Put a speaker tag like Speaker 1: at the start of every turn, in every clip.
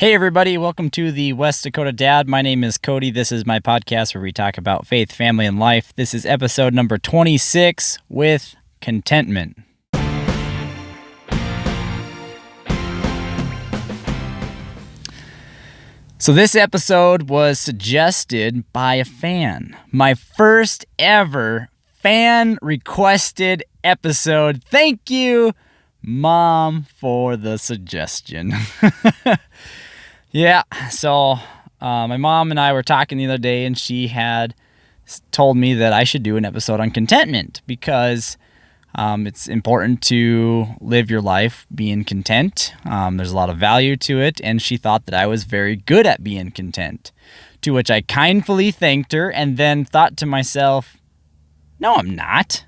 Speaker 1: Hey everybody, welcome to the West Dakota Dad. My name is Cody. This is my podcast where we talk about faith, family, and life. This is episode number 26 with Contentment. So this episode was suggested by a fan. My first ever fan requested episode. Thank you, Mom, for the suggestion. Yeah, so my mom and I were talking the other day, and she had told me that I should do an episode on contentment because it's important to live your life being content. There's a lot of value to it, and she thought that I was very good at being content, to which I kindly thanked her and then thought to myself, no, I'm not.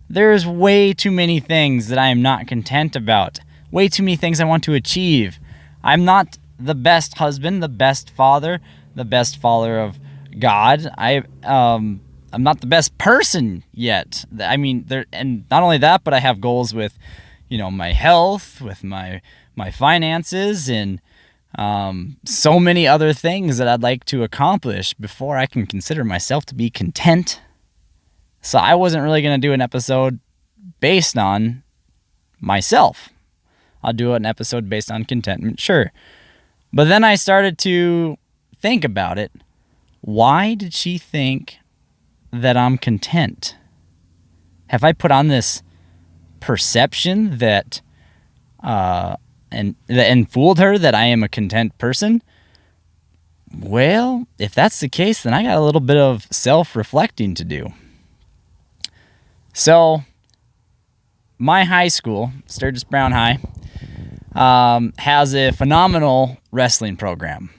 Speaker 1: There's way too many things that I am not content about, way too many things I want to achieve. I'm not the best husband, the best father, the best follower of God. I'm not the best person yet. I mean, and not only that, but I have goals with, my health, with my finances, and so many other things that I'd like to accomplish before I can consider myself to be content. So I wasn't really going to do an episode based on myself. I'll do an episode based on contentment, sure. But then I started to think about it. Why did she think that I'm content? Have I put on this perception that and fooled her that I am a content person? Well, if that's the case, then I got a little bit of self-reflecting to do. So, my high school, Sturgis Brown High, has a phenomenal wrestling program.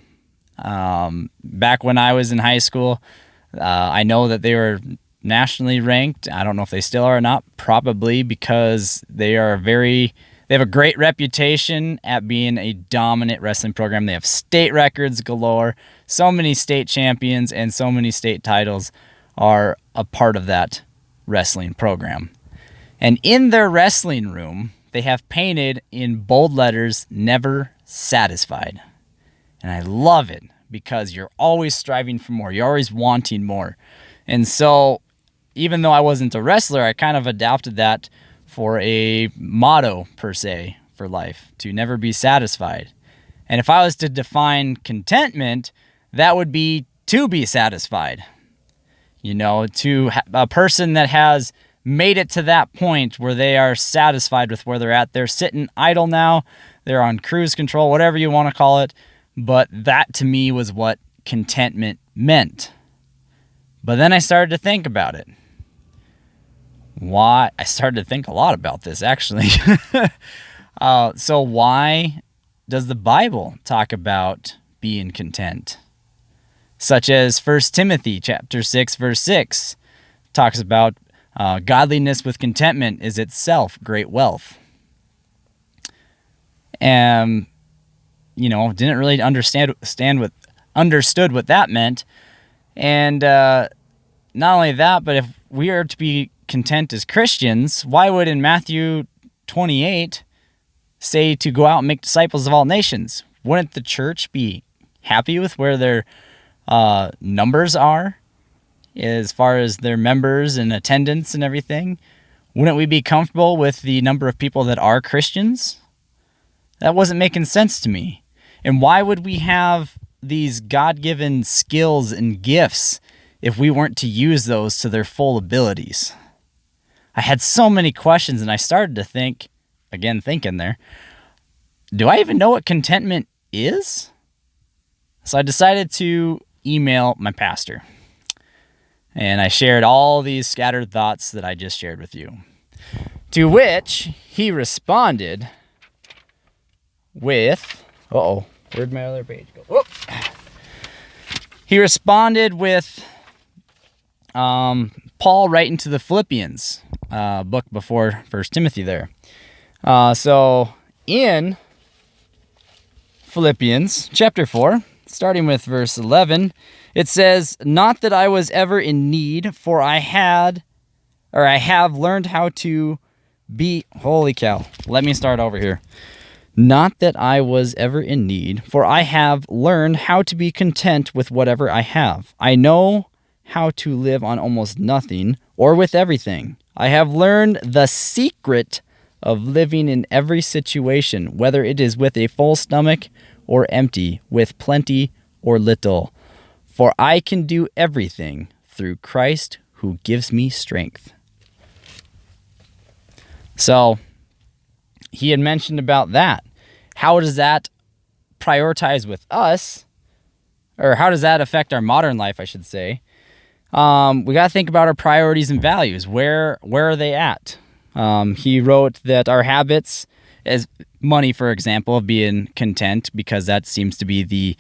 Speaker 1: Back when I was in high school, I know that they were nationally ranked. I don't know if they still are or not, probably because they have a great reputation at being a dominant wrestling program. They have state records galore. So many state champions and so many state titles are a part of that wrestling program. And in their wrestling room, they have painted in bold letters, "Never satisfied." And I love it because you're always striving for more. You're always wanting more. And so even though I wasn't a wrestler, I kind of adopted that for a motto, per se, for life, to never be satisfied. And if I was to define contentment, that would be to be satisfied. To a person that has made it to that point where they are satisfied with where they're at. They're sitting idle now. They're on cruise control, whatever you want to call it. But that to me was what contentment meant. But then I started to think about it. Why? I started to think a lot about this, actually. So why does the Bible talk about being content? Such as 1 Timothy chapter 6, verse 6 talks about godliness with contentment is itself great wealth. And, didn't really understood what that meant. And not only that, but if we are to be content as Christians, why would in Matthew 28 say to go out and make disciples of all nations? Wouldn't the church be happy with where their numbers are as far as their members and attendance and everything? Wouldn't we be comfortable with the number of people that are Christians? That wasn't making sense to me. And why would we have these God-given skills and gifts if we weren't to use those to their full abilities? I had so many questions, and I started to think, again, thinking there, do I even know what contentment is? So I decided to email my pastor. And I shared all these scattered thoughts that I just shared with you. To which he responded with, where'd my other page go? Whoop. He responded with Paul writing to the Philippians, book before 1 Timothy there. So in Philippians chapter 4, starting with verse 11, it says, "Not that I was ever in need, for I have learned how to be..." Holy cow. Let me start over here. Not that I was ever in need, for I have learned how to be content with whatever I have. I know how to live on almost nothing or with everything. I have learned the secret of living in every situation, whether it is with a full stomach or empty, with plenty or little. For I can do everything through Christ who gives me strength. So, he had mentioned about that. How does that prioritize with us? Or how does that affect our modern life, I should say? We got to think about our priorities and values. Where are they at? He wrote that our habits, as money, for example, of being content, because that seems to be the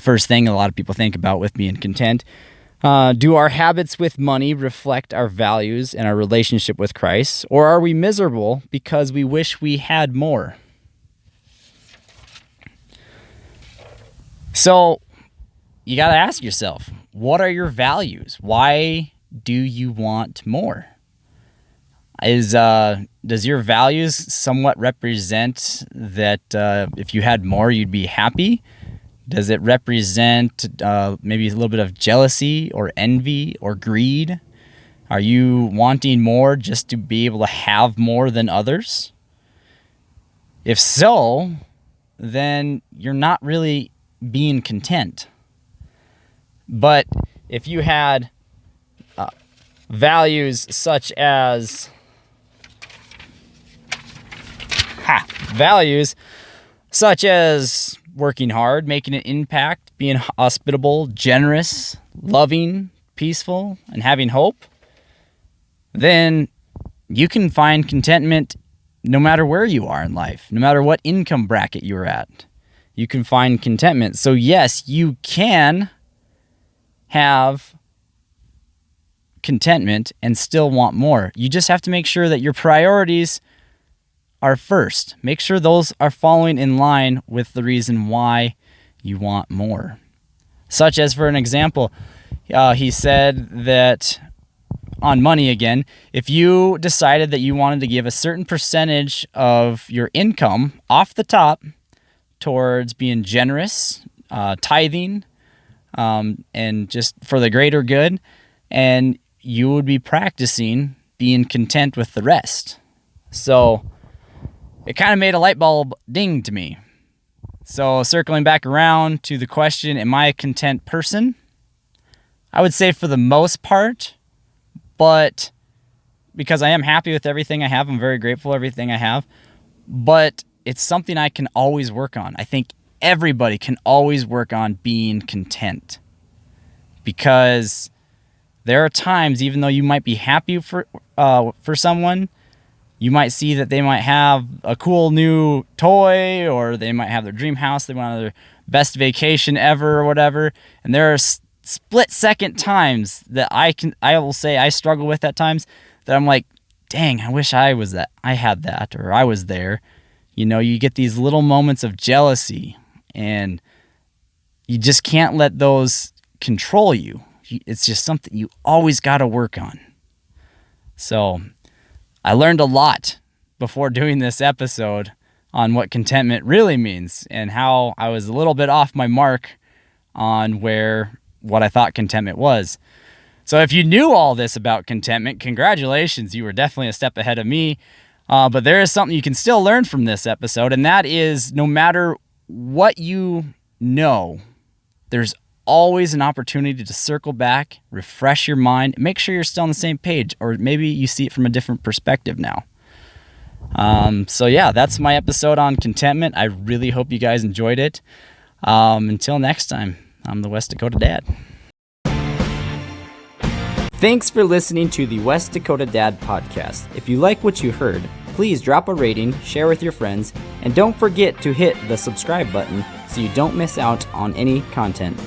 Speaker 1: first thing a lot of people think about with being content. Do our habits with money reflect our values and our relationship with Christ? Or are we miserable because we wish we had more? So, you got to ask yourself, what are your values? Why do you want more? Does your values somewhat represent that if you had more, you'd be happy? Does it represent maybe a little bit of jealousy or envy or greed? Are you wanting more just to be able to have more than others? If so, then you're not really being content. But if you had values such as working hard, making an impact, being hospitable, generous, loving, peaceful, and having hope, then you can find contentment no matter where you are in life, no matter what income bracket you're at. You can find contentment. So yes, you can have contentment and still want more. You just have to make sure that your priorities are first. Make sure those are following in line with the reason why you want more. Such as, for an example, he said that on money again, if you decided that you wanted to give a certain percentage of your income off the top towards being generous, tithing, and just for the greater good, and you would be practicing being content with the rest. So it kind of made a light bulb ding to me. So circling back around to the question, am I a content person? I would say for the most part, but because I am happy with everything I have, I'm very grateful for everything I have, but it's something I can always work on. I think everybody can always work on being content, because there are times, even though you might be happy for someone, you might see that they might have a cool new toy, or they might have their dream house, they want their best vacation ever or whatever. And there are split-second times that I will say I struggle with at times, that I'm like, dang, I wish I had that, or I was there. You know, you get these little moments of jealousy, and you just can't let those control you. It's just something you always got to work on. So I learned a lot before doing this episode on what contentment really means, and how I was a little bit off my mark on what I thought contentment was. So if you knew all this about contentment, congratulations, you were definitely a step ahead of me. But there is something you can still learn from this episode, and that is, no matter what you know, there's always an opportunity to circle back, refresh your mind, make sure you're still on the same page, or maybe you see it from a different perspective now. So yeah, that's my episode on contentment. I really hope you guys enjoyed it. Until next time, I'm the West Dakota Dad. Thanks for listening to the West Dakota Dad podcast. If you like what you heard, please drop a rating, share with your friends, and don't forget to hit the subscribe button so you don't miss out on any content.